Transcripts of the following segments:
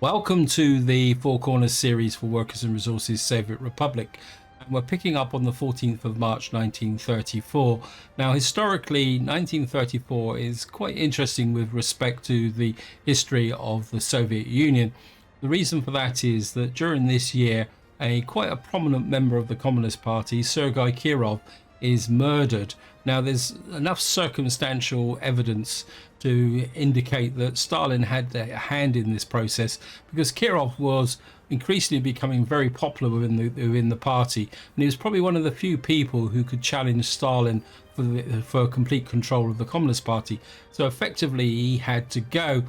Welcome to the Four Corners series for Workers and Resources Soviet Republic. And we're picking up on the 14th of March 1934. Now, historically, 1934 is quite interesting with respect to the history of the Soviet Union. The reason for that is that during this year, quite a prominent member of the Communist Party, Sergei Kirov, is murdered. Now, there's enough circumstantial evidence to indicate that Stalin had a hand in this process, because Kirov was increasingly becoming very popular within the party, and he was probably one of the few people who could challenge Stalin for complete control of the Communist Party. So effectively, he had to go.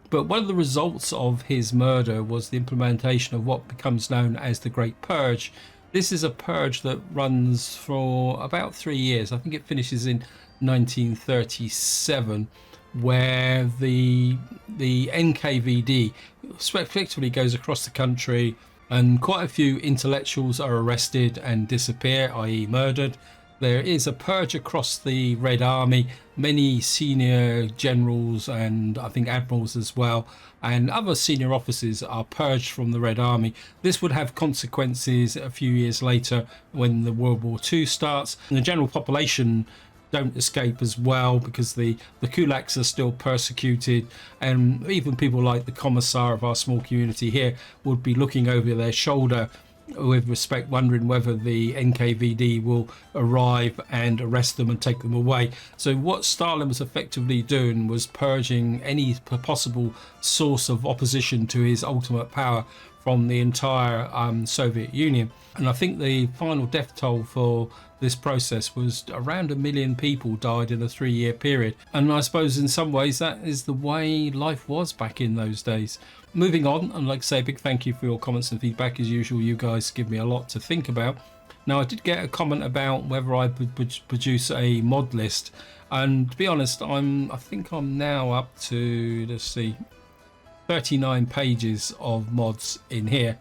But one of the results of his murder was the implementation of what becomes known as the Great Purge. This is a purge that runs for about 3 years. I think it finishes in 1937, where the NKVD effectively goes across the country, and quite a few intellectuals are arrested and disappear, i.e. murdered. There is a purge across the Red Army. Many senior generals and I think admirals as well, and other senior officers are purged from the Red Army. This would have consequences a few years later when the World War II starts. And the general population don't escape as well, because the kulaks are still persecuted, and even people like the commissar of our small community here would be looking over their shoulder with respect, wondering whether the NKVD will arrive and arrest them and take them away. So what Stalin was effectively doing was purging any possible source of opposition to his ultimate power from the entire Soviet Union. And I think the final death toll for this process was around 1 million people died in a 3-year period. And I suppose in some ways that is the way life was back in those days. Moving on, and like I say, a big thank you for your comments and feedback. As usual, you guys give me a lot to think about. Now, I did get a comment about whether I would produce a mod list, and to be honest, I think I'm now up to, let's see, 39 pages of mods in here,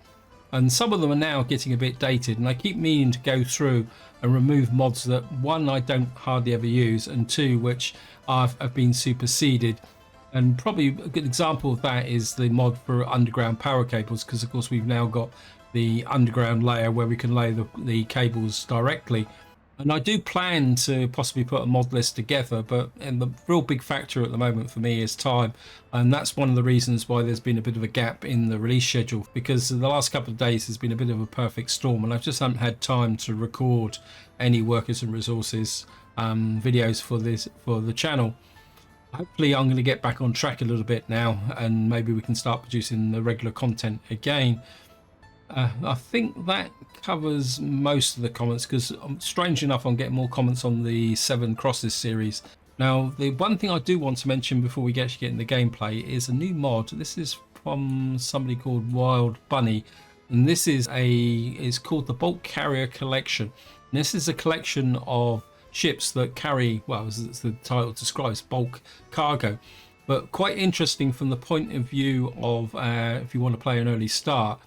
and some of them are now getting a bit dated, and I keep meaning to go through and remove mods that, one, I don't hardly ever use, and two, which have been superseded. And probably a good example of that is the mod for underground power cables, because of course we've now got the underground layer where we can lay the cables directly. And I do plan to possibly put a mod list together, but the real big factor at the moment for me is time. And that's one of the reasons why there's been a bit of a gap in the release schedule, because the last couple of days has been a bit of a perfect storm, and I just haven't had time to record any Workers and Resources videos for the channel. Hopefully I'm going to get back on track a little bit now, and maybe we can start producing the regular content again. I think that covers most of the comments, because strange enough I'm getting more comments on the 7 Crosses series. Now, the one thing I do want to mention before we actually get in the gameplay is a new mod. This is from somebody called Wild Bunny, and this is it's called the Bulk Carrier Collection. And this is a collection of ships that carry, well, as the title describes, bulk cargo, but quite interesting from the point of view of if you want to play an early start.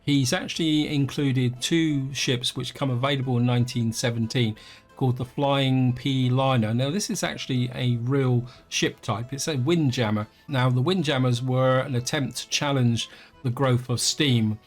He's actually included 2 ships which come available in 1917 called the Flying P Liner. Now, this is actually a real ship type. It's a windjammer. Now, the windjammers were an attempt to challenge the growth of steam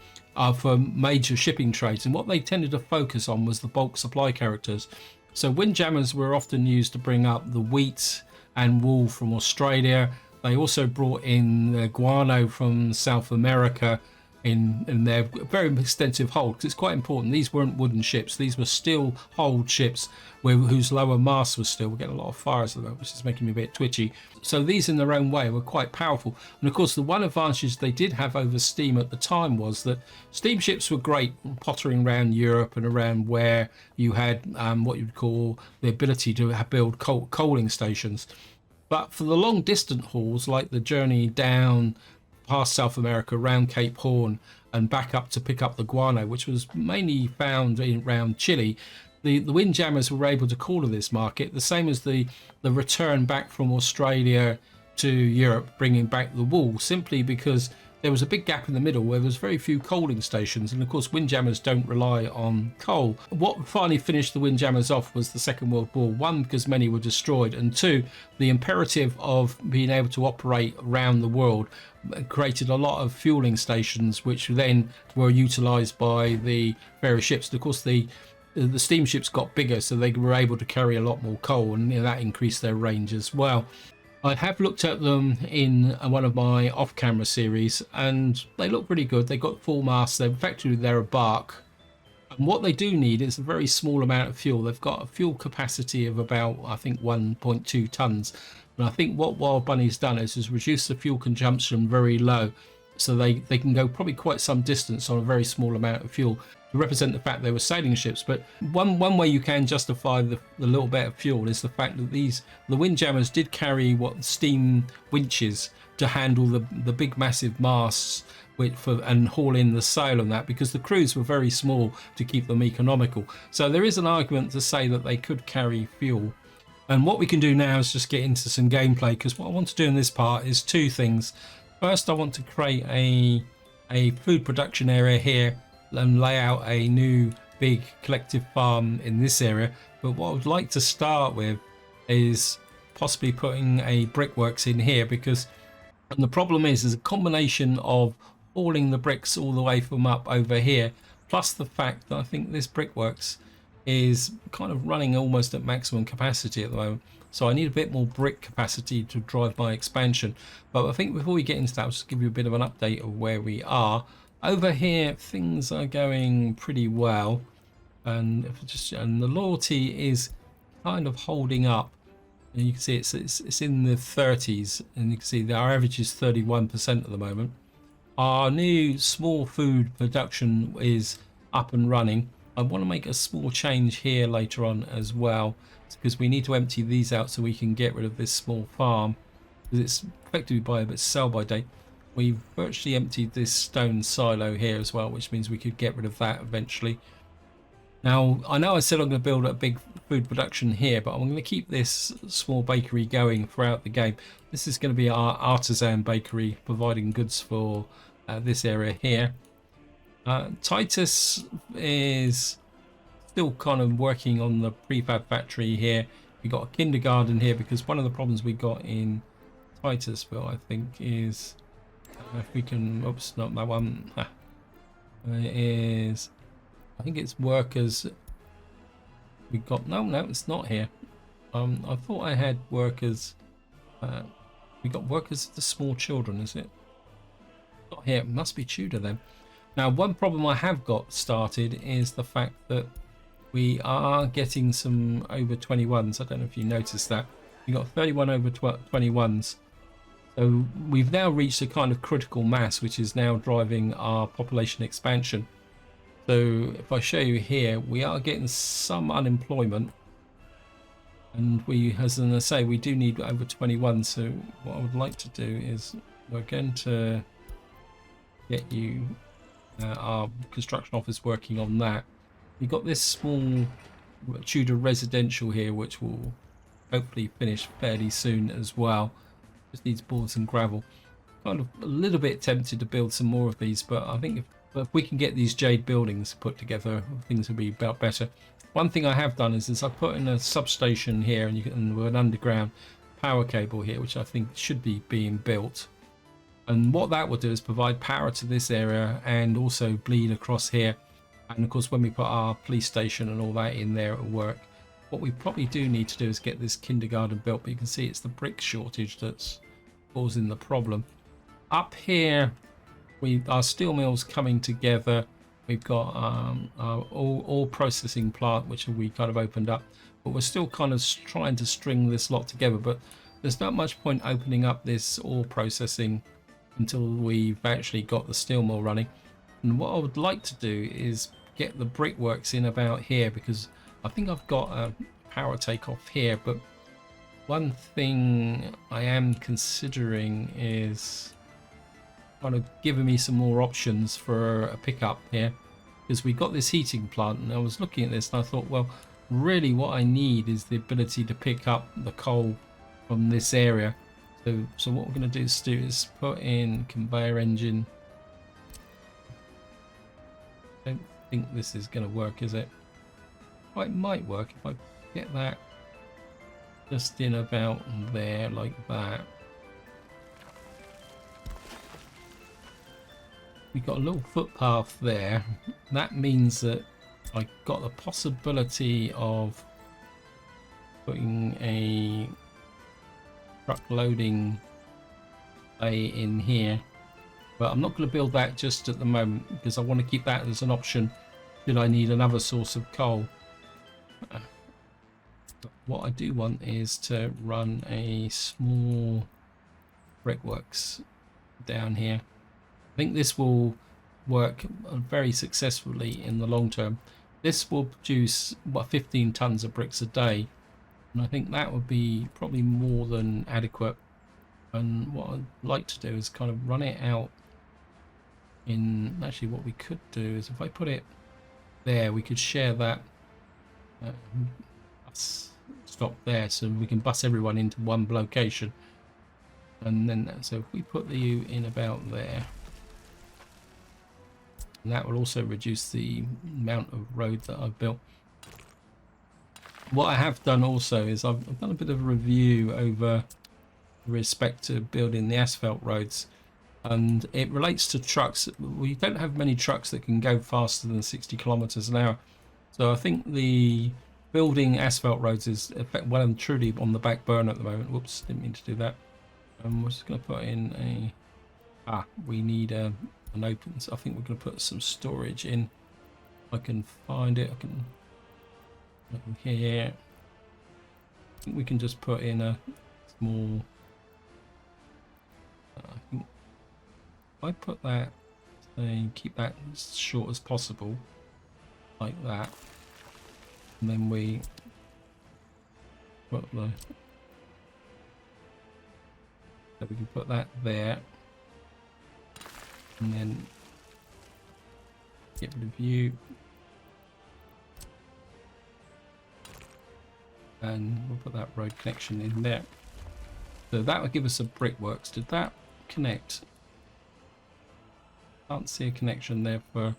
for major shipping trades, and what they tended to focus on was the bulk supply characters. So windjammers were often used to bring up the wheat and wool from Australia. They also brought in the guano from South America in their very extensive hold, because it's quite important. These weren't wooden ships. These were steel hulled ships whose lower masts were steel. We're getting a lot of fires at the moment, which is making me a bit twitchy. So these in their own way were quite powerful. And of course, the one advantage they did have over steam at the time was that steamships were great pottering around Europe and around where you had what you'd call the ability to build coaling stations. But for the long distant hauls, like the journey down past South America, around Cape Horn and back up to pick up the guano, which was mainly found around Chile, the windjammers were able to corner this market, the same as the return back from Australia to Europe, bringing back the wool, simply because there was a big gap in the middle where there was very few coaling stations, and of course windjammers don't rely on coal. What finally finished the windjammers off was the Second World War. One, because many were destroyed, and two, the imperative of being able to operate around the world created a lot of fueling stations, which then were utilized by the various ships. And of course the steamships got bigger, so they were able to carry a lot more coal, and that increased their range as well. I have looked at them in one of my off-camera series, and they look pretty good. They got full masts. They're a bark, and what they do need is a very small amount of fuel. They've got a fuel capacity of about, I think, 1.2 tons, and I think what Wild Bunny's done is reduce the fuel consumption very low, so they can go probably quite some distance on a very small amount of fuel, to represent the fact they were sailing ships. But one way you can justify the little bit of fuel is the fact that the windjammers did carry steam winches to handle the big massive masts and haul in the sail and that, because the crews were very small to keep them economical. So there is an argument to say that they could carry fuel. And what we can do now is just get into some gameplay, because what I want to do in this part is two things. First, I want to create a food production area here and lay out a new big collective farm in this area. But what I would like to start with is possibly putting a brickworks in here, because the problem is a combination of hauling the bricks all the way from up over here, plus the fact that I think this brickworks is kind of running almost at maximum capacity at the moment. So I need a bit more brick capacity to drive my expansion. But I think before we get into that, I'll just give you a bit of an update of where we are. Over here, things are going pretty well, and the loyalty is kind of holding up. And you can see it's in the 30s, and you can see that our average is 31% at the moment. Our new small food production is up and running. I want to make a small change here later on as well, because we need to empty these out so we can get rid of this small farm, because it's effectively buy a bit, sell by date. We've virtually emptied this stone silo here as well, which means we could get rid of that eventually. Now, I know I said I'm going to build a big food production here, but I'm going to keep this small bakery going throughout the game. This is going to be our artisan bakery, providing goods for this area here. Titus is still kind of working on the prefab factory here. We got a kindergarten here, because one of the problems we got in Titusville, I think, is if we can, oops, not that one, is, I think it's workers. We got, no, it's not here. I thought I had workers. We got workers for the small children, is it? Not here, it must be Tudor then. Now, one problem I have got started is the fact that we are getting some over 21s. I don't know if you noticed that. We got 31 over 21s. So we've now reached a kind of critical mass, which is now driving our population expansion. So if I show you here, we are getting some unemployment, and we, as I say, we do need over 21. So what I would like to do is we're going to get you our construction office working on that. We've got this small Tudor residential here, which will hopefully finish fairly soon as well. Just needs boards and gravel. Kind of a little bit tempted to build some more of these, but I think if we can get these jade buildings put together, things will be about better. One thing I have done is I put in a substation here, and with an underground power cable here, which I think should be being built. And what that will do is provide power to this area and also bleed across here. And of course, when we put our police station and all that in there, it will work. What we probably do need to do is get this kindergarten built, but you can see it's the brick shortage that's causing the problem. Up here, our steel mill's coming together. We've got our all processing plant, which we kind of opened up, but we're still kind of trying to string this lot together. But there's not much point opening up this ore processing until we've actually got the steel mill running. And what I would like to do is get the brickworks in about here, because I think I've got a power takeoff here. But one thing I am considering is kind of giving me some more options for a pickup here, because we got this heating plant, and I was looking at this and I thought, well, really what I need is the ability to pick up the coal from this area. So what we're going to do is put in conveyor engine. Don't think this is going to work, is it? Well, it might work if I get that just in about there, like that. We've got a little footpath there. That means that I got the possibility of putting a truck loading bay in here, but I'm not going to build that just at the moment because I want to keep that as an option should I need another source of coal. But what I do want is to run a small brickworks down here. I think this will work very successfully in the long term. This will produce what 15 tons of bricks a day, and I think that would be probably more than adequate. And what I'd like to do is kind of run it out in, actually what we could do is if I put it there, we could share that bus stop there, so we can bus everyone into one location. And then so if we put you in about there, and that will also reduce the amount of road that I've built. What I have done also is I've done a bit of a review over respect to building the asphalt roads, and it relates to trucks. We don't have many trucks that can go faster than 60 kilometers an hour, so I think the building asphalt roads is well and truly on the back burner at the moment. Whoops, didn't mean to do that. We're just going to put in a we need an open, so I think we're going to put some storage in. If I can find it, I can over here. I think we can just put in a small I think if I put that, say, keep that as short as possible, like that, and then we put the, so we can put that there, and then get rid of you, and we'll put that road connection in there. So that will give us a brickworks. Did that connect? Can't see a connection there for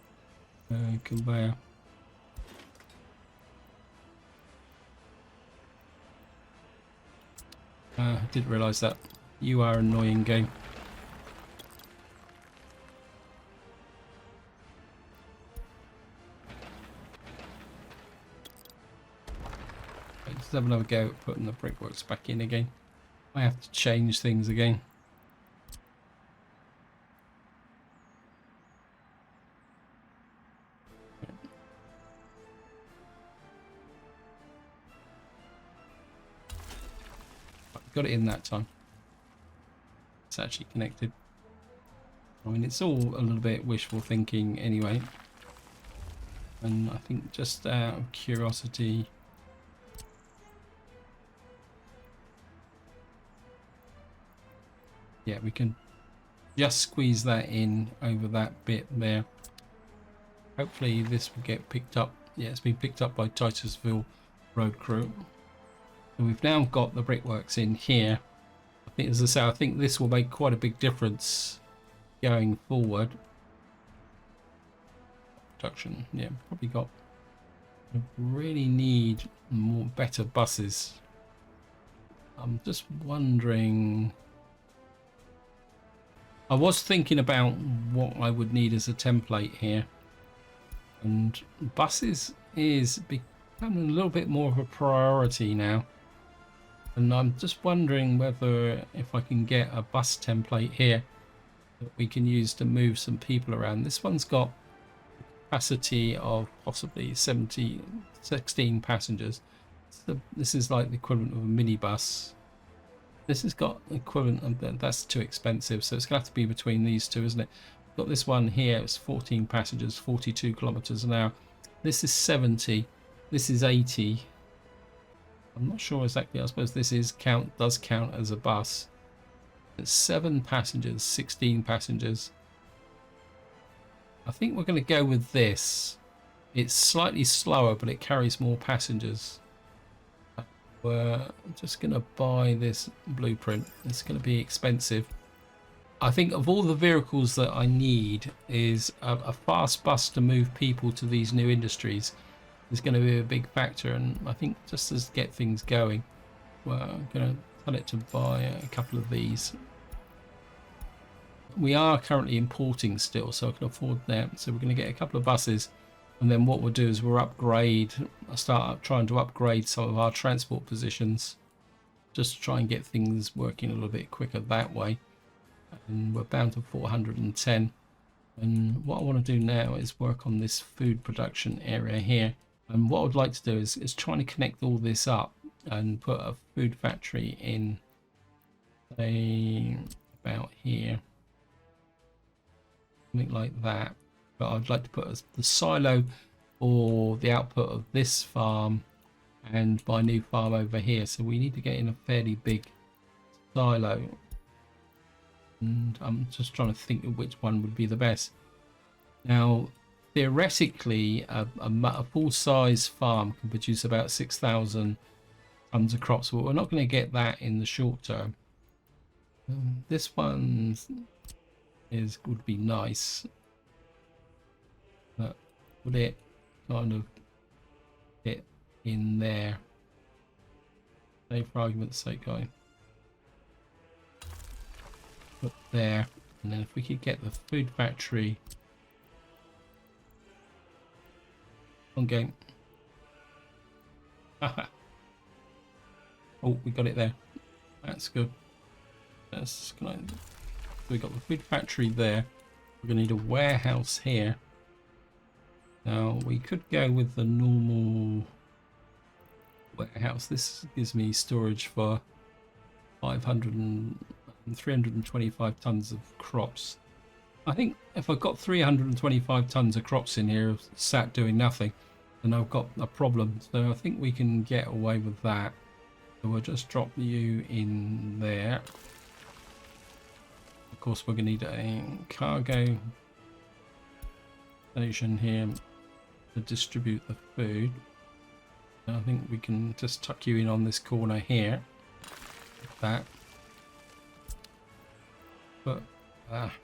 conveyor. I didn't realise that. You are an annoying game. Let's have another go at putting the brickworks back in again. I have to change things again. Got it in that time. It's actually connected. I mean, it's all a little bit wishful thinking anyway. And I think just out of curiosity, yeah, we can just squeeze that in over that bit there. Hopefully this will get picked up. Yeah, it's been picked up by Titusville road crew. And we've now got the brickworks in here. I think, as I say, I think this will make quite a big difference going forward. Production, yeah, probably got. I really need more better buses. I'm just wondering. I was thinking about what I would need as a template here, and buses is becoming a little bit more of a priority now. And I'm just wondering whether if I can get a bus template here that we can use to move some people around. This one's got capacity of possibly 16 passengers. So this is like the equivalent of a minibus. This has got equivalent of that's too expensive, so it's going to have to be between these two, isn't it? Got this one here, it's 14 passengers, 42 kilometers an hour. This is 70. This is 80. I'm not sure exactly. I suppose this does count as a bus. It's 7 passengers, 16 passengers. I think we're going to go with this. It's slightly slower, but it carries more passengers. I'm just going to buy this blueprint. It's going to be expensive. I think of all the vehicles that I need is a fast bus to move people to these new industries is going to be a big factor. And I think just to get things going, well, I'm going to tell it to buy a couple of these. We are currently importing still, so I can afford that. So we're going to get a couple of buses. And then what we'll do is I'll start trying to upgrade some of our transport positions just to try and get things working a little bit quicker that way. And we're bound to 410. And what I want to do now is work on this food production area here. And what I'd like to do is trying to connect all this up and put a food factory in, say, about here. Something like that. But I'd like to put the silo for the output of this farm and my new farm over here. So we need to get in a fairly big silo. And I'm just trying to think of which one would be the best. Now, theoretically, a full-size farm can produce about 6,000 tons of crops, but we're not going to get that in the short term. This one would be nice, but would it kind of fit in there? Say, for argument's sake, I put there, and then if we could get the food factory on game. Oh, we got it there. That's good. That's so we got the food factory there. We're gonna need a warehouse here. Now we could go with the normal warehouse. This gives me storage for 500 and 325 tons of crops. I think if I've got 325 tons of crops in here sat doing nothing, then I've got a problem. So I think we can get away with that. So we'll just drop you in there. Of course, we're going to need a cargo station here to distribute the food. And I think we can just tuck you in on this corner here. Like that. But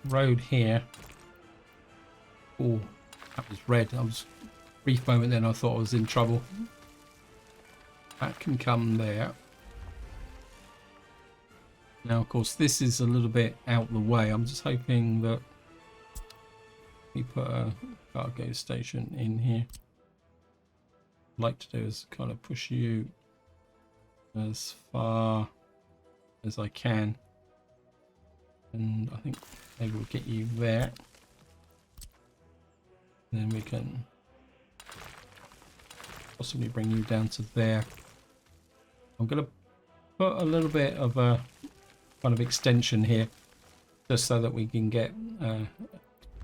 road here. Oh, that was red. I was brief moment then I thought I was in trouble. That can come there. Now, of course, this is a little bit out the way. I'm just hoping that we put a cargo station in here. What I'd like to do is kind of push you as far as I can. And I think maybe we'll get you there. Then we can possibly bring you down to there. I'm going to put a little bit of a kind of extension here just so that we can get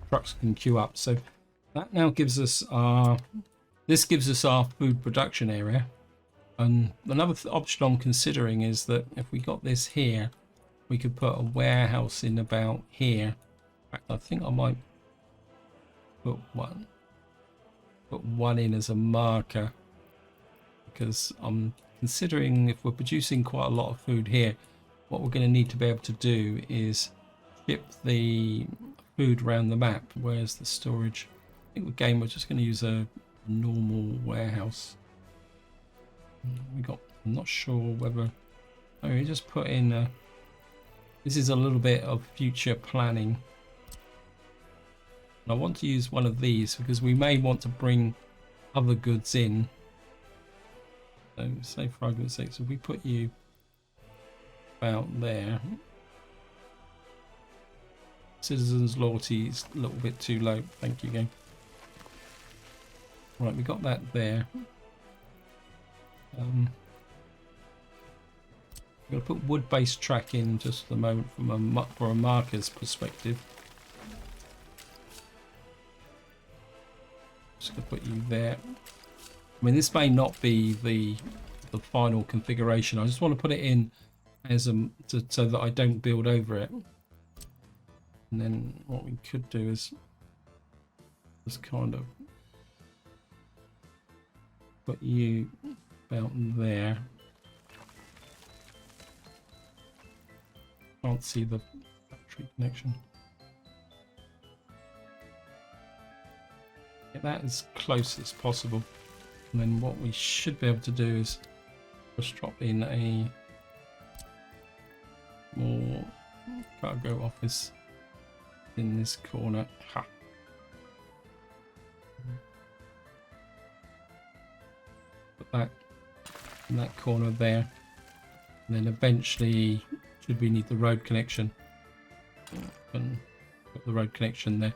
trucks can queue up. So that now gives us our food production area. And another option I'm considering is that if we got this here, we could put a warehouse in about here. In fact, I think I might put one in as a marker, because I'm considering if we're producing quite a lot of food here, what we're going to need to be able to do is ship the food around the map. Where's the storage? I think with game we're just going to use a normal warehouse. I'm not sure whether we just put in this is a little bit of future planning. And I want to use one of these because we may want to bring other goods in. So say for argument's sake, so if we put you about there. Citizens loyalty is a little bit too low. Thank you, game. Right, we got that there. I'm going to put wood-based track in just at the moment for a marker's perspective. Just going to put you there. I mean, this may not be the final configuration. I just want to put it in as so that I don't build over it. And then what we could do is just kind of put you about there. Can't see the battery connection. Get that as close as possible. And then what we should be able to do is just drop in a more cargo office in this corner. Ha. Put that in that corner there. And then eventually, should we need the road connection, and put the road connection there.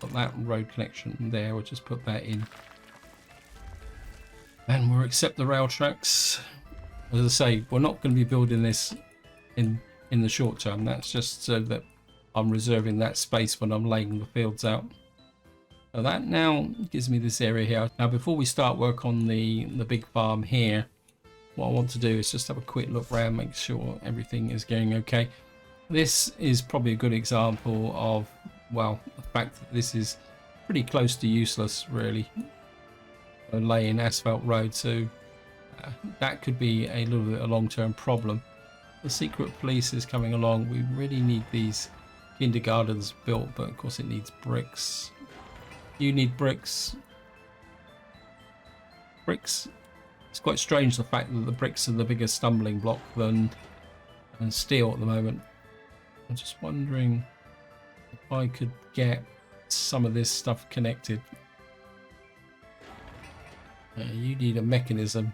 Put that road connection there. We'll just put that in. And we'll accept the rail tracks. As I say, we're not going to be building this in the short term. That's just so that I'm reserving that space when I'm laying the fields out. So that now gives me this area here. Now before we start work on the big farm here, what I want to do is just have a quick look around, make sure everything is going okay. This is probably a good example of, well, the fact that this is pretty close to useless really, laying asphalt road, so that could be a little bit of a long-term problem. The secret police is coming along. We really need these kindergartens built, but of course it needs bricks. You need bricks. Bricks. It's quite strange the fact that the bricks are the biggest stumbling block than steel at the moment. I'm just wondering if I could get some of this stuff connected. You need a mechanism.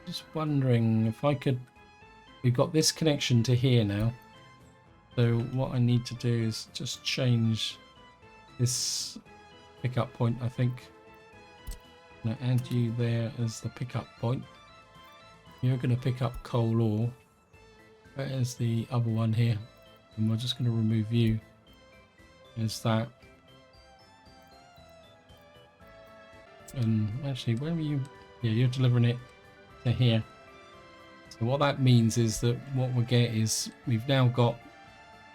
Just wondering if I could. We've got this connection to here now. So what I need to do is just change this pickup point, I think. I'm going to add you there as the pickup point. You're going to pick up coal ore. There's the other one here. And we're just going to remove you. There's that. And actually, where are you? Yeah, you're delivering it to here. So what that means is that what we'll get is we've now got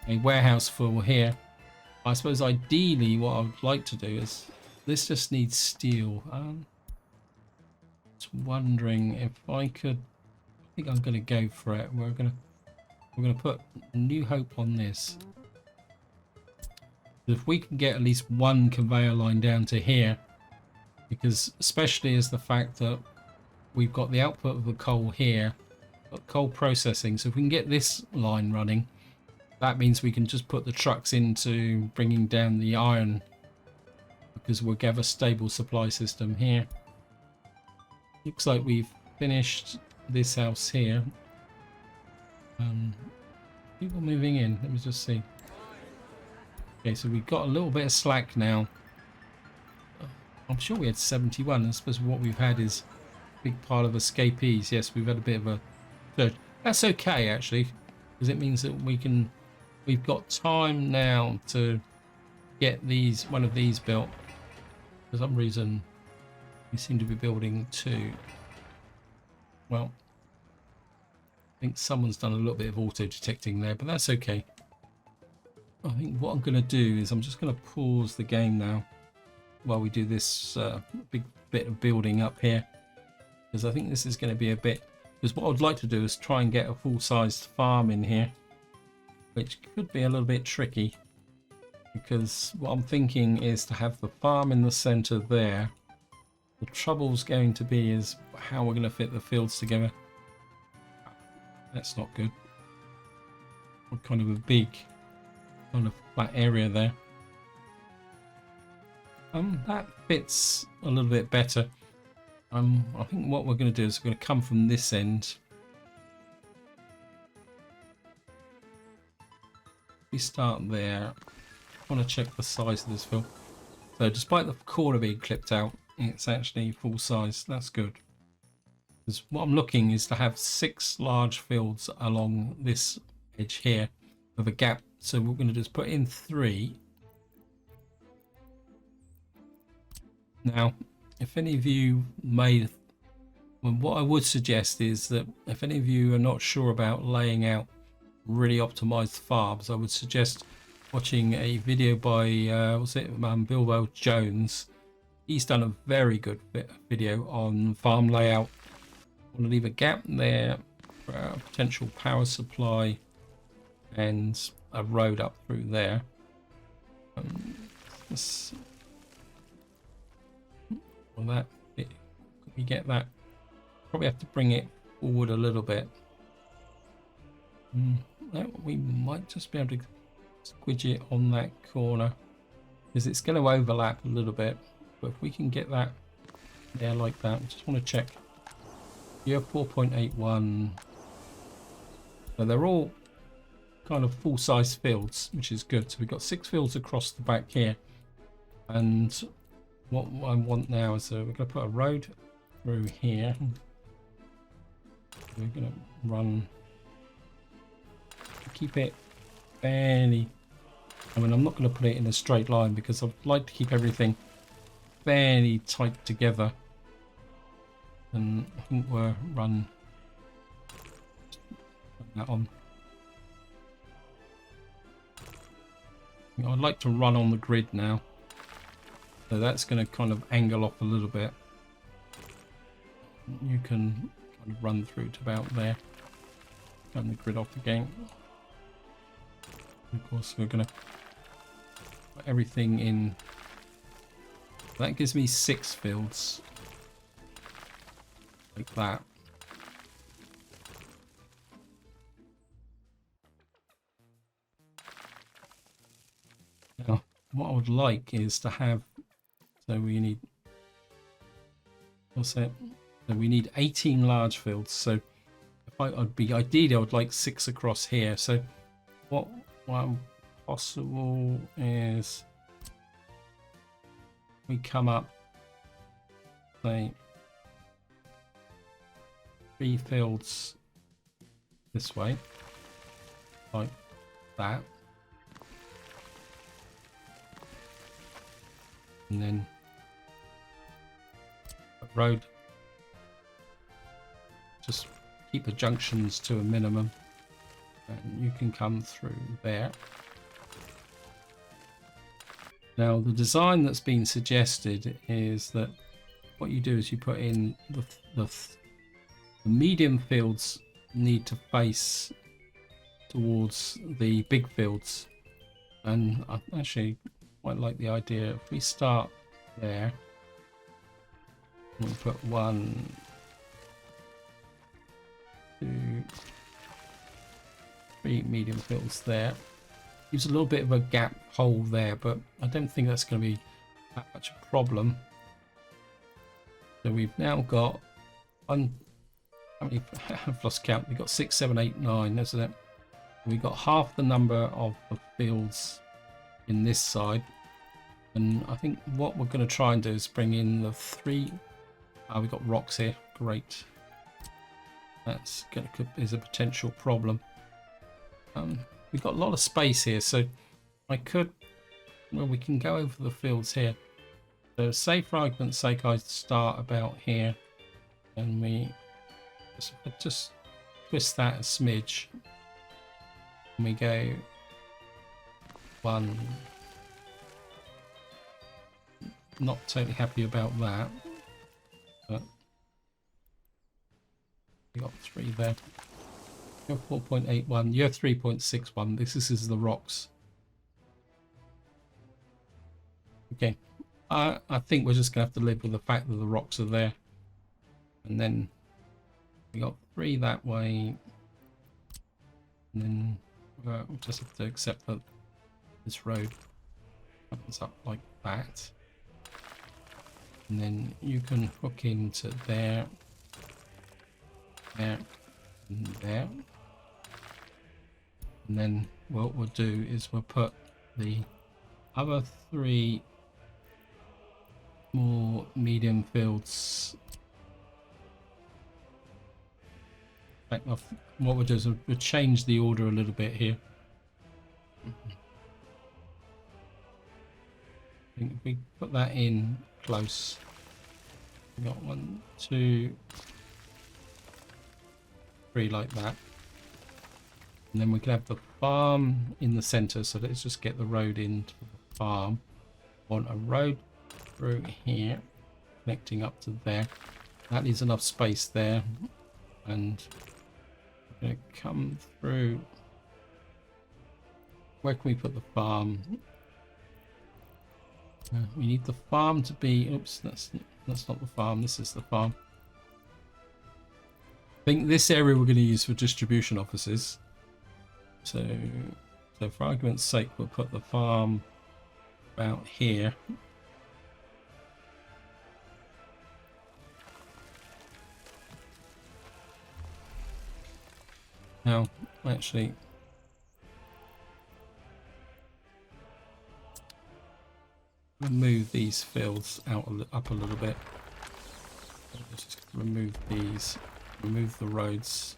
a warehouse full here. I suppose ideally what I would like to do is this just needs steel. Just wondering if I could. I think I'm going to go for it. We're going to put New Hope on this. If we can get at least one conveyor line down to here, because especially as the fact that we've got the output of the coal here, but coal processing. So if we can get this line running, that means we can just put the trucks into bringing down the iron, because we'll get a stable supply system here. Looks like we've finished this house here. People moving in. Let me just see. Okay, so we've got a little bit of slack now. I'm sure we had 71. I suppose what we've had is a big pile of escapees. Yes, we've had a bit of a surge. That's okay actually, because it means that we've got time now to get one of these built. For some reason we seem to be building two. Well, I think someone's done a little bit of auto detecting there, but that's okay. I think what I'm going to do is I'm just going to pause the game now while we do this big bit of building up here, because I think this is going to be a bit, because what I'd like to do is try and get a full-sized farm in here, which could be a little bit tricky, because what I'm thinking is to have the farm in the center there. The trouble's going to be is how we're going to fit the fields together. That's not good. What kind of a big kind of flat area there. That fits a little bit better. I think what we're going to do is we're going to come from this end. We start there. I want to check the size of this field. So despite the corner being clipped out, it's actually full size. That's good. Because what I'm looking is to have 6 large fields along this edge here with a gap. So what we're going to do is put in 3. Now, if any of you what I would suggest is that if any of you are not sure about laying out really optimized farms, I would suggest watching a video by Bilbo Jones. He's done a very good video on farm layout. I want to leave a gap there for a potential power supply and a road up through there. Well, that bit, could we get that? Probably have to bring it forward a little bit. We might just be able to squidge it on that corner because it's going to overlap a little bit. But if we can get that there like that, I just want to check. You have 4.81. So they're all kind of full-size fields, which is good. So we've got 6 fields across the back here. And what I want now is we're going to put a road through here. We're going to run, keep it fairly, I mean, I'm not going to put it in a straight line because I'd like to keep everything fairly tight together. And I think we'll run that on. I'd like to run on the grid now. So that's going to kind of angle off a little bit. You can kind of run through to about there. Turn the grid off again. Of course, we're going to put everything in. That gives me 6 fields. Like that. Now, what I would like is to have, so we need, what's that? So we need 18 large fields. So if I'd be ideally, I would like 6 across here. So what possible is we come up, say, 3 fields this way, like that. And then a road, just keep the junctions to a minimum, and you can come through there. Now the design that's been suggested is that what you do is you put in the medium fields need to face towards the big fields, and I actually quite like the idea. If we start there, we'll put 1, 2, 3 medium fields there. Use a little bit of a gap hole there, but I don't think that's going to be that much a problem. So we've now got one. How many? I've lost count. We've got 6, 7, 8, 9, isn't it? We've got half the number of the fields in this side, and I think what we're going to try and do is bring in the 3. We've got rocks here. Great. That's going to is a potential problem. We've got a lot of space here, so I could, well, we can go over the fields here. So say for argument's sake I start about here, and we just twist that a smidge, and we go 1. Not totally happy about that, but we got 3 there. You have 4.81, you have 3.61. This is the rocks. Okay, I think we're just gonna have to live with the fact that the rocks are there, and then we got 3 that way, and then we'll just have to accept that this road comes up like that, and then you can hook into there, there, and there. And then what we'll do is we'll put the other 3 more medium fields. In fact, what we'll do is we'll change the order a little bit here. I think if we put that in close, we got 1, 2, 3 like that. And then we can have the farm in the center, so let's just get the road into the farm. Want a road through here, connecting up to there. That is enough space there, and Gonna come through. Where can we put the farm? We need the farm to be. Oops, that's not the farm. This is the farm. I think this area we're going to use for distribution offices. So for argument's sake, we'll put the farm about here. Now, actually, move these fields out up a little bit. Let's just remove these, remove the roads.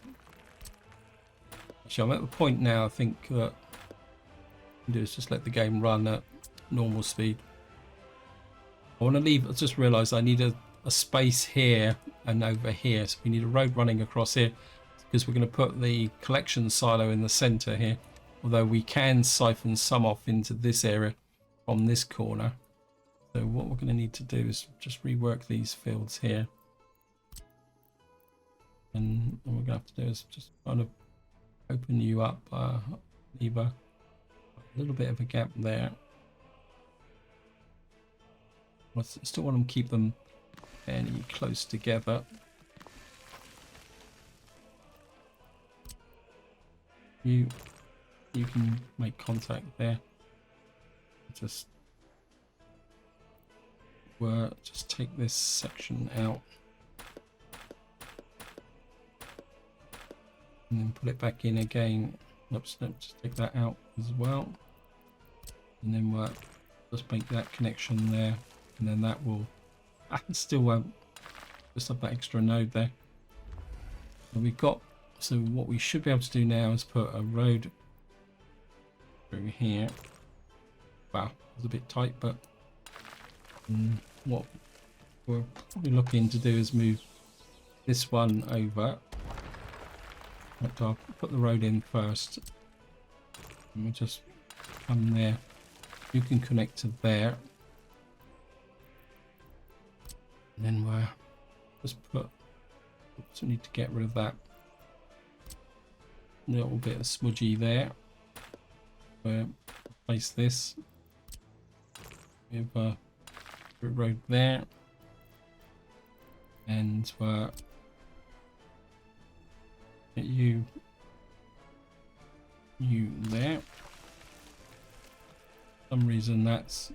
Actually, I'm at the point now, I think that what I can do is just let the game run at normal speed. I want to leave, I just realised I need a space here and over here, so we need a road running across here because we're going to put the collection silo in the centre here, although we can siphon some off into this area from this corner. So what we're going to need to do is just rework these fields here. And what we're going to have to do is just kind of open you up, leave a little bit of a gap there. I still want to keep them fairly close together. You can make contact there. Just take this section out and then put it back in again. Oops, no, just take that out as well, and then we'll just make that connection there, and then that will still won't just have that extra node there. And we've got, so what we should be able to do now is put a road through here. Wow, it's a bit tight, but what we're probably looking to do is move this one over. I'll put the road in first, and we'll just come there. You can connect to there, and then we'll just put. Oops, we need to get rid of that little bit of smudgy there. We'll place this. We have a road there, and get you there. For some reason that's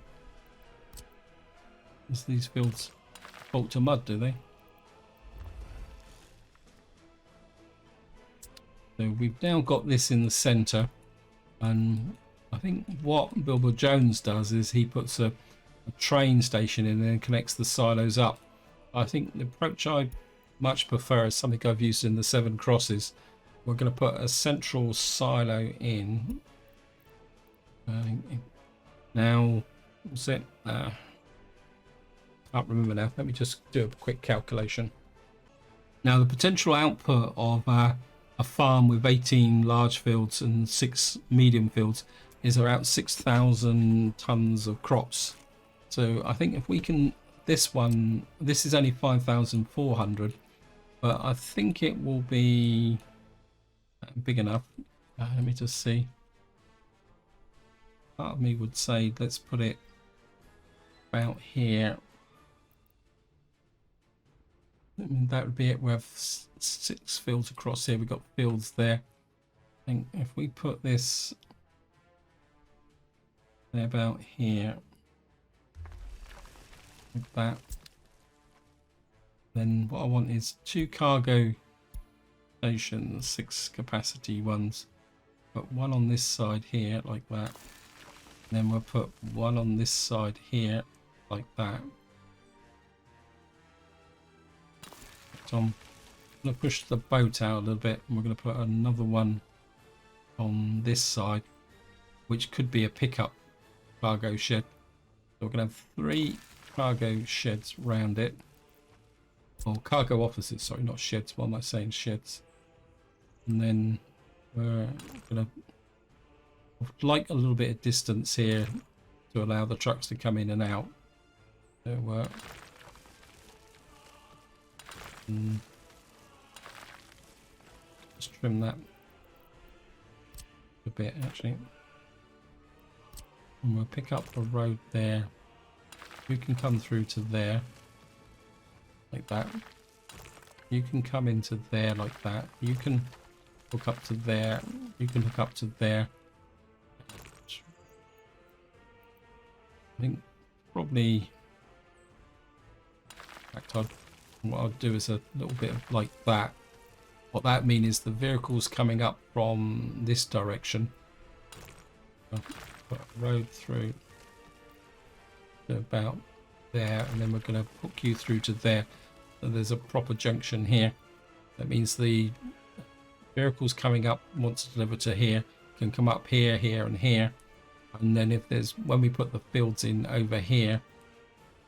these fields fault to mud, do they? So we've now got this in the center, and I think what Bilbo Jones does is he puts a train station in and then connects the silos up. I think the approach I much prefer is something I've used in the Seven Crosses. We're going to put a central silo in. Now, what's it? I can't remember now. Let me just do a quick calculation. Now, the potential output of a farm with 18 large fields and 6 medium fields is around 6,000 tons of crops. So I think if we can, this is only 5,400, but I think it will be big enough. Let me just see. Part of me would say let's put it about here. That would be it. We have 6 fields across here. We've got fields there. I think if we put this about here, like that, then what I want is 2 cargo stations, 6 capacity ones. Put one on this side here, like that. And then we'll put one on this side here, like that. So I'm going to push the boat out a little bit, and we're going to put another one on this side, which could be a pickup cargo shed. So we're going to have 3 cargo sheds round it, or cargo offices, sorry, not sheds. What am I saying, sheds? And then we're going to like a little bit of distance here to allow the trucks to come in and out. So just trim that a bit actually. And we'll pick up the road there. You can come through to there, like that. You can come into there like that. You can hook up to there. You can hook up to there. I think probably what I'll do is a little bit of like that. What that means is the vehicle's coming up from this direction. I'll put a road through to about there, and then we're going to hook you through to there. So there's a proper junction here. That means the vehicles coming up want to deliver to here can come up here, here, and here. And then if there's, when we put the fields in over here,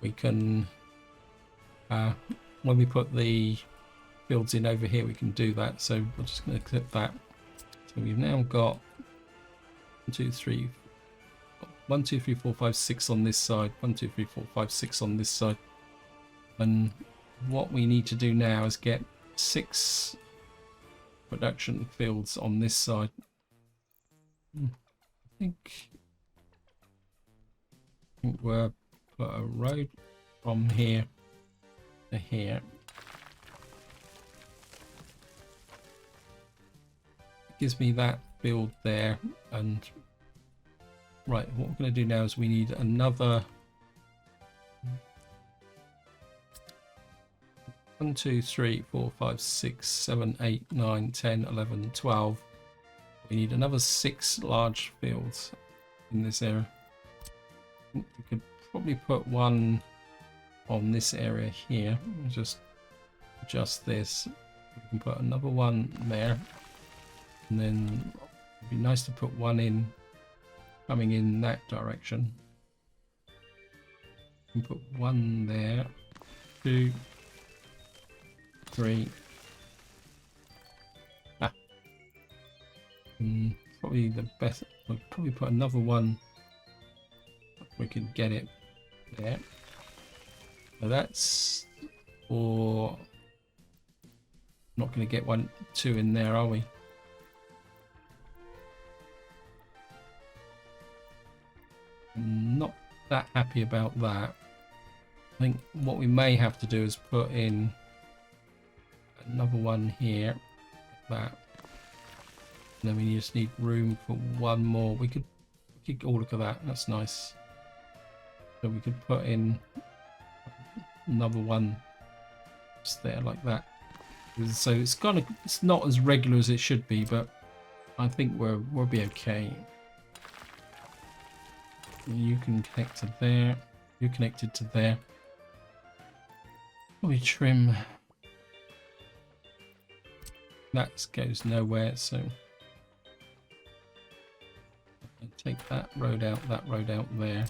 we can, when we put the fields in over here, we can do that. So we're just going to clip that. So we've now got 1, 2, 3, 4, 5, 6 on this side, 1, 2, 3, 4, 5, 6 on this side. And what we need to do now is get 6 production fields on this side. I think we'll put a road from here to here. It gives me that field there, and right, what we're going to do now is we need another 1, 2, 3, 4, 5, 6, 7, 8, 9, 10, 11, 12. We need another 6 large fields in this area. We could probably put one on this area here. Just adjust this. We can put another one there, and then it'd be nice to put one in coming in that direction. We can put one there, 2, 3. Probably the best. We'll probably put another one. We can get it there. So that's for. Not going to get 1, 2 in there, are we? I'm not that happy about that. I think what we may have to do is put in another one here, like that. And then we just need room for one more. We could oh, look at that. That's nice. So we could put in another one just there like that. So it's it's not as regular as it should be, but I think we'll be okay. You can connect to there. You connected to there. We trim. That goes nowhere, so take that road out there.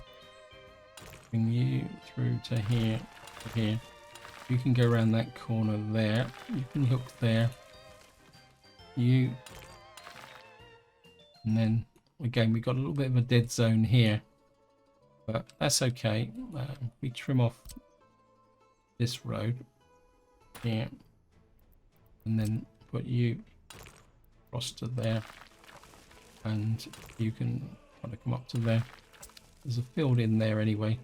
Bring you through to here, to here. You can go around that corner there. You can hook there. And then again, we've got a little bit of a dead zone here, but that's okay. We trim off this road here, and then put you across to there, and you can kind of come up to there. There's a field in there anyway.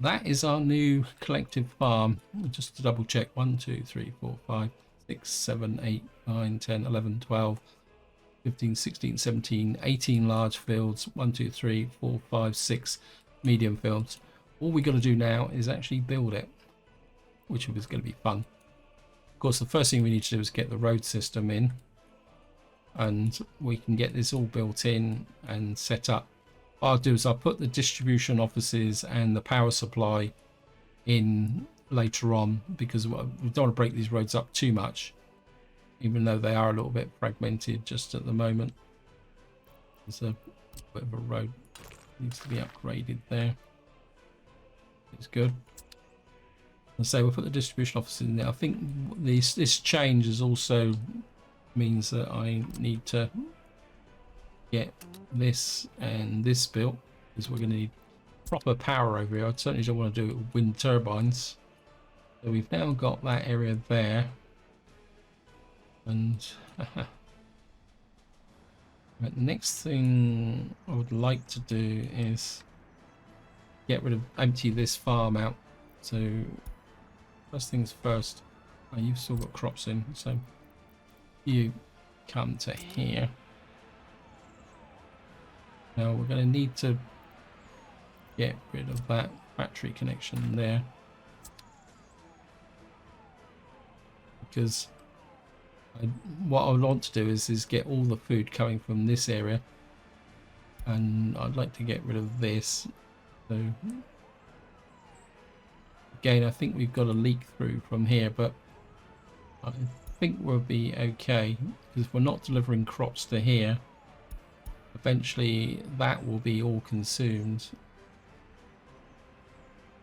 That is our new collective farm. Just to double check, 1, 2, 3, 4, 5, 6, 7, 8, 9, 10, 11, 12, 15, 16, 17, 18 large fields, 1, 2, 3, 4, 5, 6 medium fields. All we got to do now is actually build it, which is going to be fun. Of course, the first thing we need to do is get the road system in, and we can get this all built in and set up. What I'll do is I'll put the distribution offices and the power supply in later on, because we don't want to break these roads up too much, even though they are a little bit fragmented just at the moment. There's a bit of a road needs to be upgraded there. It's good. So we'll put the distribution offices in there. I think this change is also means that I need to get this and this built, because we're going to need proper power over here. I certainly don't want to do it with wind turbines. So we've now got that area there. And right, next thing I would like to do is empty this farm out. So first things first. Oh, you've still got crops in, so you come to here. Now we're going to need to get rid of that factory connection there, because what I want to do is get all the food coming from this area, and I'd like to get rid of this. So again, I think we've got a leak through from here, but I think we'll be okay, because if we're not delivering crops to here, eventually that will be all consumed.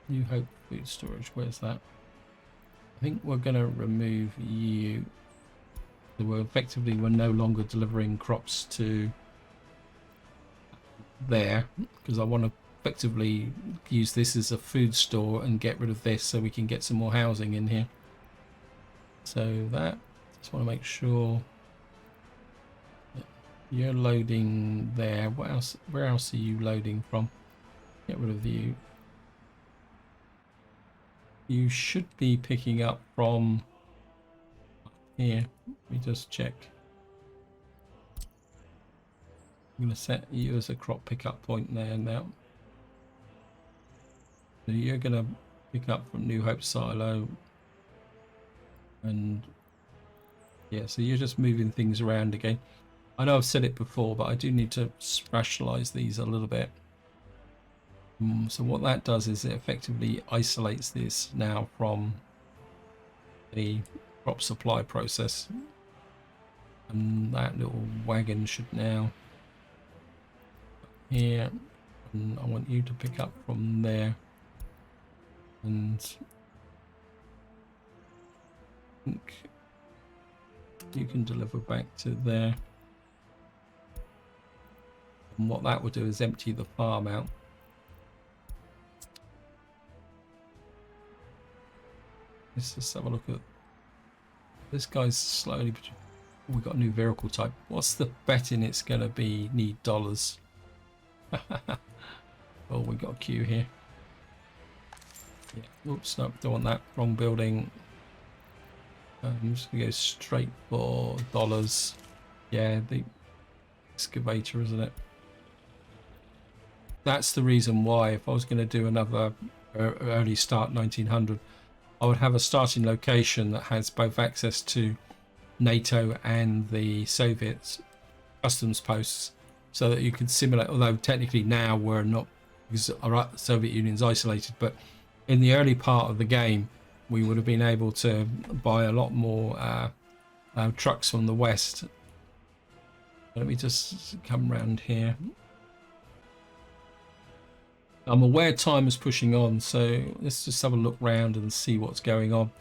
New Hope food storage, where's that? I think we're going to remove you. So we're no longer delivering crops to there, because I want to effectively use this as a food store and get rid of this so we can get some more housing in here. So that, just want to make sure you're loading there. What else? Where else are you loading from? Get rid of you. You should be picking up from here. Let me just check. I'm going to set you as a crop pickup point there now. So you're going to pick up from New Hope silo. And yeah, so you're just moving things around again. I know I've said it before, but I do need to rationalize these a little bit. So what that does is it effectively isolates this now from the crop supply process, and that little wagon should now here, and I want you to pick up from there, and I think you can deliver back to there. And what that will do is empty the farm out. Let's just have a look at this guy's slowly. We got a new vehicle type. What's the betting it's gonna be? Need dollars. Oh, we got a queue here. Yeah. Oops, no, don't want that. Wrong building. I'm just gonna go straight for dollars. Yeah, the excavator, isn't it? That's the reason why. If I was going to do another early start 1900, I would have a starting location that has both access to NATO and the Soviet customs posts, so that you can simulate, although technically now we're not, because the Soviet Union's isolated, but in the early part of the game we would have been able to buy a lot more trucks from the west. Let me just come around here. I'm aware time is pushing on, so let's just have a look round and see what's going on.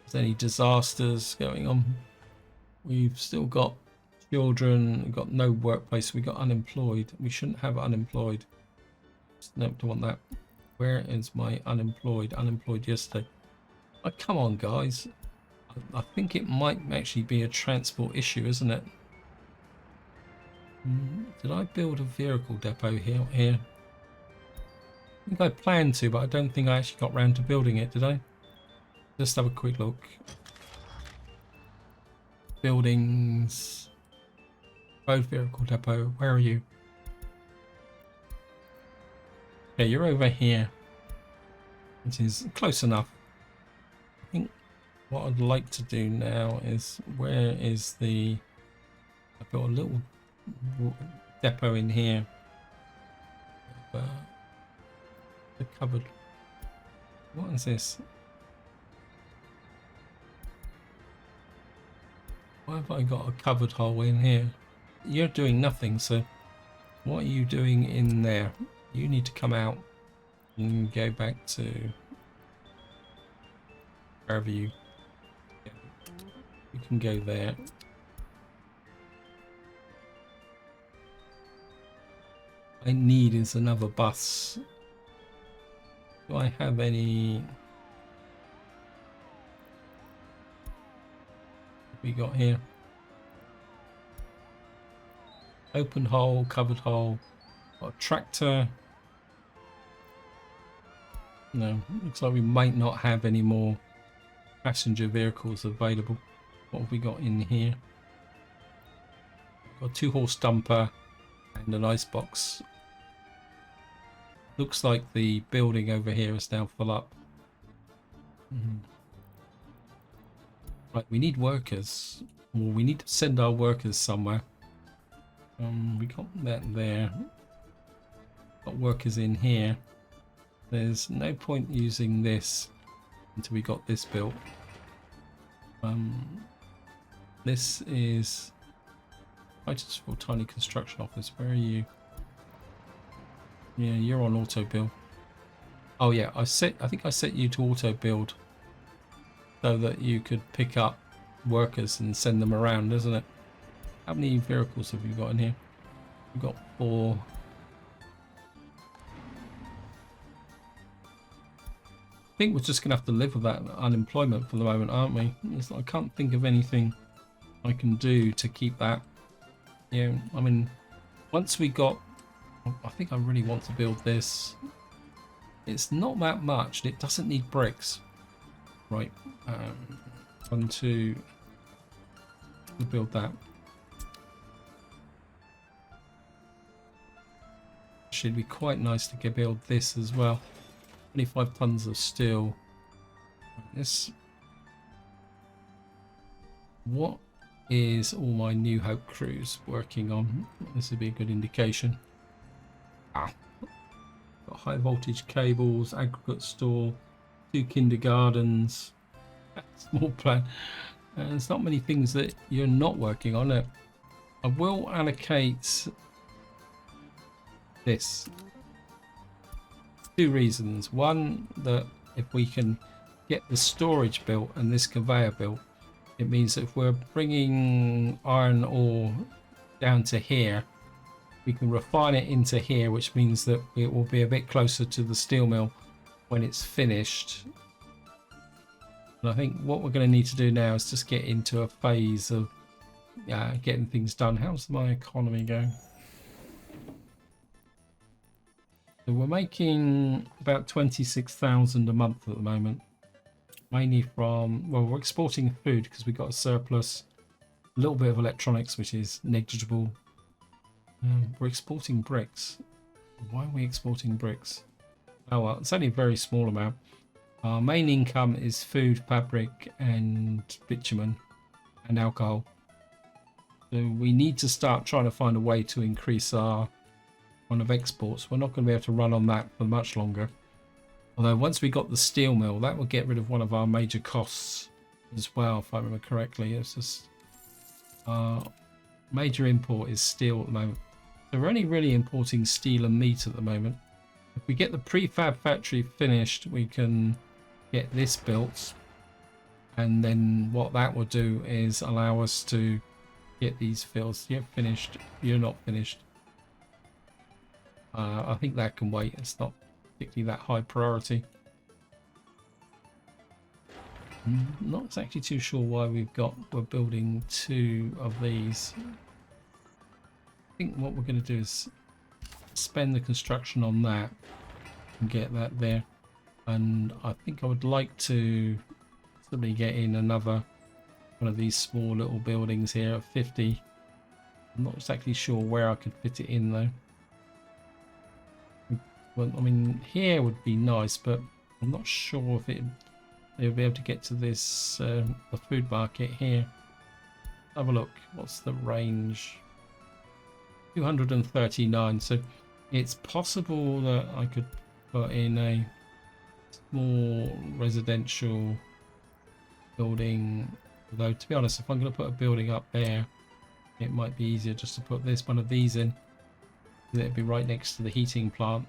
Is there any disasters going on? We've still got children, we've got no workplace, we've got unemployed. We shouldn't have unemployed. No, don't want that. Where is my unemployed? Unemployed yesterday. Oh, come on, guys. I think it might actually be a transport issue, isn't it? Did I build a vehicle depot here? I think I planned to, but I don't think I actually got round to building it, did I? Just have a quick look. Buildings. Road vehicle depot, where are you? Okay, you're over here. Which is close enough. I think what I'd like to do now is, where is the... I've got a little depot in here. The cupboard. What is this? Why have I got a cupboard hole in here? You're doing nothing, so what are you doing in there? You need to come out and go back to wherever you can go there. I need is another bus. Do I have any? What have we got here? Open hole, covered hole. Got a tractor. No, looks like we might not have any more passenger vehicles available. What have we got in here? Got a 2-horse dumper and an ice box. Looks like the building over here is now full up. Right, we need workers. Well, we need to send our workers somewhere. We got that there. Got workers in here. There's no point using this until we got this built. This is items for tiny construction office. Where are you? Yeah, you're on auto build. Oh yeah, I think I set you to auto build so that you could pick up workers and send them around, isn't it? How many vehicles have you got in here? We've got 4. I think we're just gonna have to live with that unemployment for the moment, aren't we? I can't think of anything I can do to keep that. Yeah, I mean, once we got, I think I really want to build this. It's not that much, and it doesn't need bricks. Right, 1, 2. We'll build that. Should be quite nice to build this as well. 25 tons of steel. This. What is all my New Hope crews working on? This would be a good indication. Got high voltage cables, aggregate store, 2 kindergartens, small plant. There's not many things that you're not working on it. I will allocate this. 2 reasons. One, that if we can get the storage built and this conveyor built, it means that if we're bringing iron ore down to here, we can refine it into here, which means that it will be a bit closer to the steel mill when it's finished. And I think what we're going to need to do now is just get into a phase of getting things done. How's my economy going? So we're making about 26,000 a month at the moment. Mainly from, well, we're exporting food because we've got a surplus. A little bit of electronics, which is negligible. We're exporting bricks. Why are we exporting bricks? Oh well, it's only a very small amount. Our main income is food, fabric, and bitumen, and alcohol. So we need to start trying to find a way to increase our one of exports. We're not going to be able to run on that for much longer. Although once we got the steel mill, that will get rid of one of our major costs as well, if I remember correctly. It's just major import is steel at the moment. So we're only really importing steel and meat at the moment. If we get the prefab factory finished, we can get this built, and then what that will do is allow us to get these fills. You're finished. You're not finished. I think that can wait. It's not particularly that high priority. I'm not exactly too sure why we're building 2 of these. I think what we're going to do is spend the construction on that and get that there. And I think I would like to simply get in another one of these small little buildings here at 50. I'm not exactly sure where I could fit it in though. Well, I mean, here would be nice, but I'm not sure if it will be able to get to this the food market here. Have a look. What's the range? 239. So it's possible that I could put in a small residential building. Although, to be honest, if I'm going to put a building up there, it might be easier just to put one of these in. It'd be right next to the heating plant.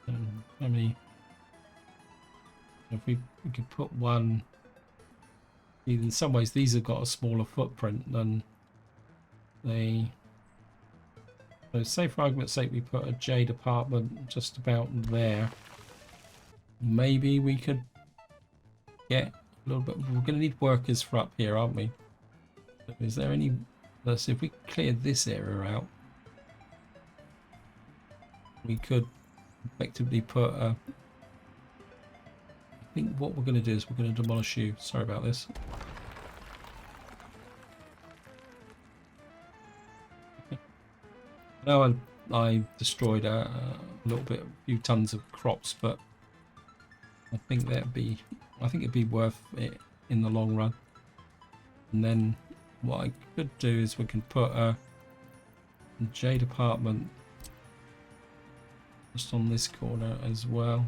How many? If we could put one. In some ways, these have got a smaller footprint than they. So, say for argument's sake, we put a jade apartment just about there. Maybe we could get a little bit. We're going to need workers for up here, aren't we? Is there any Let's see if we clear this area out. We could effectively put a... I think what we're going to do is we're going to demolish you. Sorry about this. No, I destroyed a little bit, a few tons of crops, but I think it'd be worth it in the long run. And then what I could do is we can put a jade apartment just on this corner as well.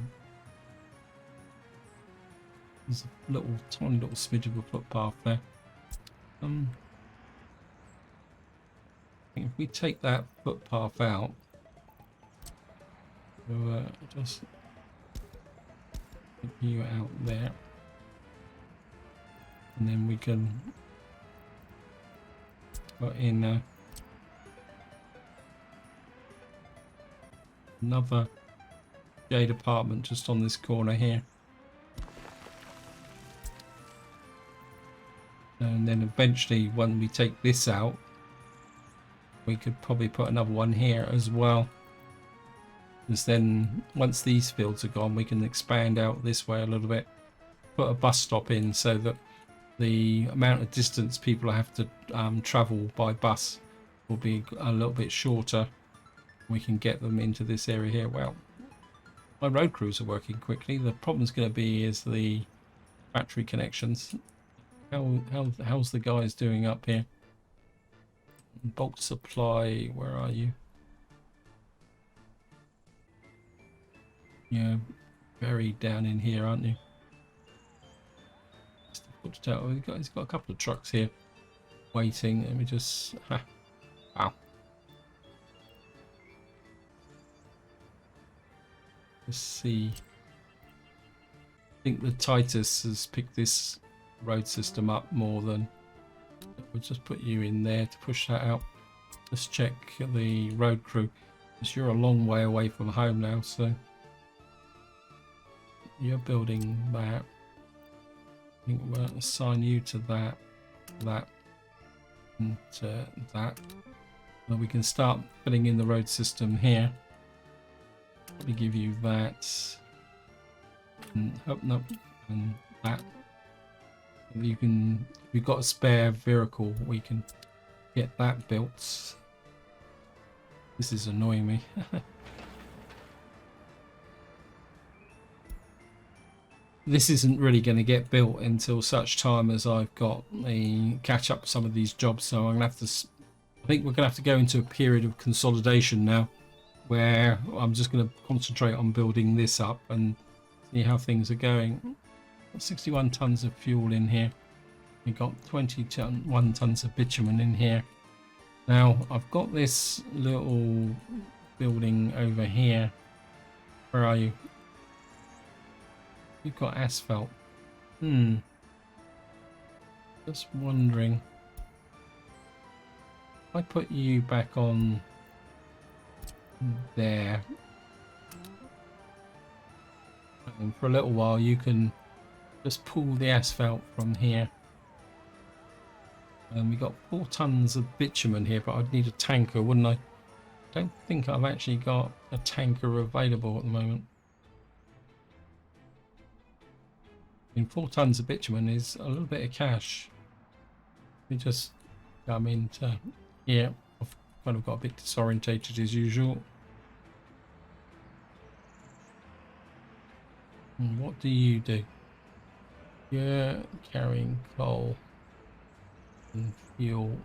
There's a tiny little smidge of a footpath there. I think if we take that footpath out, we'll just put you out there, and then we can put in another jade apartment just on this corner here. And then eventually when we take this out, we could probably put another one here as well. Because then once these fields are gone, we can expand out this way a little bit. Put a bus stop in so that the amount of distance people have to travel by bus will be a little bit shorter. We can get them into this area here. Well, my road crews are working quickly. The problem's going to be is the battery connections. How's the guys doing up here? Bulk supply, where are you? You're buried down in here, aren't you? It's difficult to tell. He's got a couple of trucks here waiting. Let me just... Wow. Let's see. I think the Titus has picked this road system up more than... We'll just put you in there to push that out. Let's check the road crew, because you're a long way away from home now, so you're building that. I think we'll assign you to that, and that. Then we can start filling in the road system here. Let me give you that, and open up, and that. You can, if you've got a spare vehicle, we can get that built. This is annoying me. This isn't really going to get built until such time as I've got a catch up some of these jobs. So I'm gonna have to. I think we're gonna have to go into a period of consolidation now, where I'm just going to concentrate on building this up and see how things are going. 61 tons of fuel in here. We've got 21 tons of bitumen in here. Now I've got this little building over here. Where are you? You've got asphalt. Just wondering. If I put you back on there, and for a little while you can just pull the asphalt from here. And we got 4 tons of bitumen here, but I'd need a tanker, wouldn't I? Don't think I've actually got a tanker available at the moment. I mean, 4 tons of bitumen is a little bit of cash. We just come into here. I've kind of got a bit disorientated as usual. And what do you do? You're carrying coal and fuel.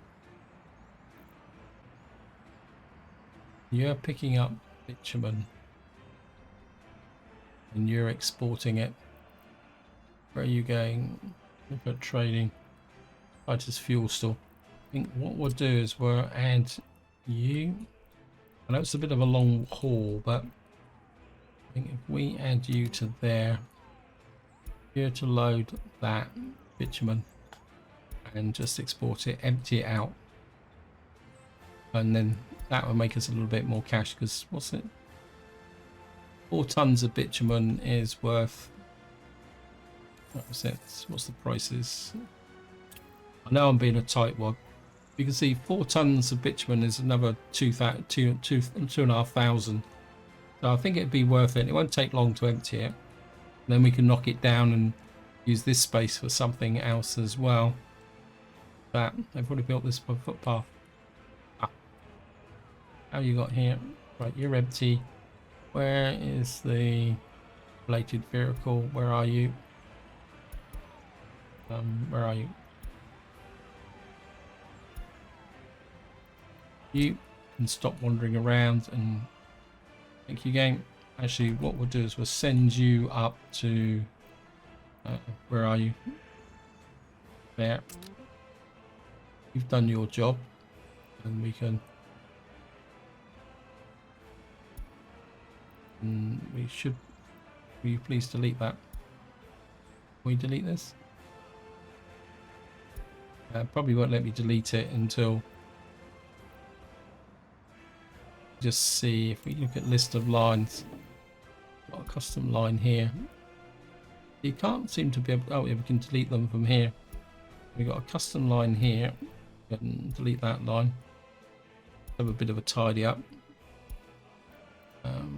You're picking up bitumen and you're exporting it. Where are you going? Look at trading. Titus fuel store. I think what we'll do is we'll add you. I know it's a bit of a long haul, but I think if we add you to there, here to load that bitumen and just export it, empty it out, and then that will make us a little bit more cash, because what's it, 4 tons of bitumen is worth, what was it, what's the prices? I know I'm being a tightwad, You can see 4 tons of bitumen is another 2,500. So I think it'd be worth it. It won't take long to empty it. Then we can knock it down and use this space for something else as well. That they've already built this footpath. How you got here? Right, you're empty. Where is the related vehicle? Where are you? Where are you? You can stop wandering around and thank you, game. Actually, what we'll do is we'll send you up to where are you? There. You've done your job, and we can. We should. Will you please delete that? Will you delete this? Probably won't let me delete it until. Just see if we look at list of lines. Got a custom line here. You can't seem to be able. Oh, yeah, we can delete them from here. We got a custom line here. We can delete that line. Have a bit of a tidy up.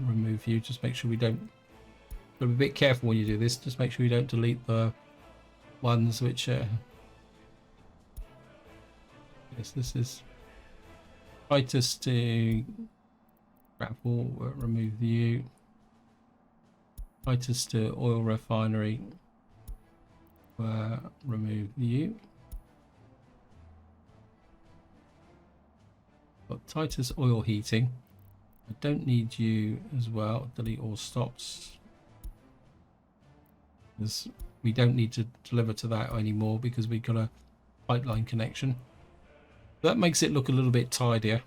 Remove you. Just make sure we don't. But be a bit careful when you do this. Just make sure you don't delete the ones which. Yes, this is. Titus to. Gravel. Remove you. Titus to oil refinery. Remove you. Got Titus oil heating. I don't need you as well. Delete all stops. Because we don't need to deliver to that anymore because we've got a pipeline connection. That makes it look a little bit tidier.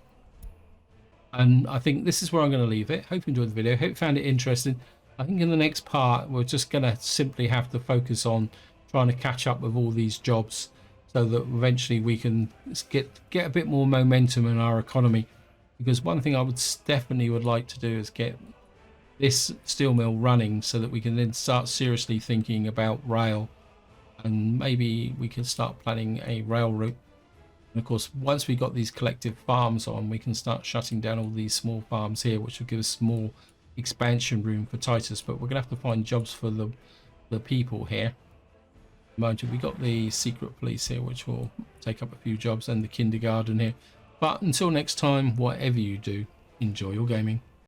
And I think this is where I'm going to leave it. Hope you enjoyed the video. Hope you found it interesting. I think in the next part, we're just going to simply have to focus on trying to catch up with all these jobs so that eventually we can get a bit more momentum in our economy. Because one thing I would definitely like to do is get this steel mill running so that we can then start seriously thinking about rail. And maybe we can start planning a rail route. And of course, once we got these collective farms on, we can start shutting down all these small farms here, which will give us more expansion room for Titus. But we're going to have to find jobs for the people here. Mind you, we got the secret police here, which will take up a few jobs, and the kindergarten here. But until next time, whatever you do, enjoy your gaming.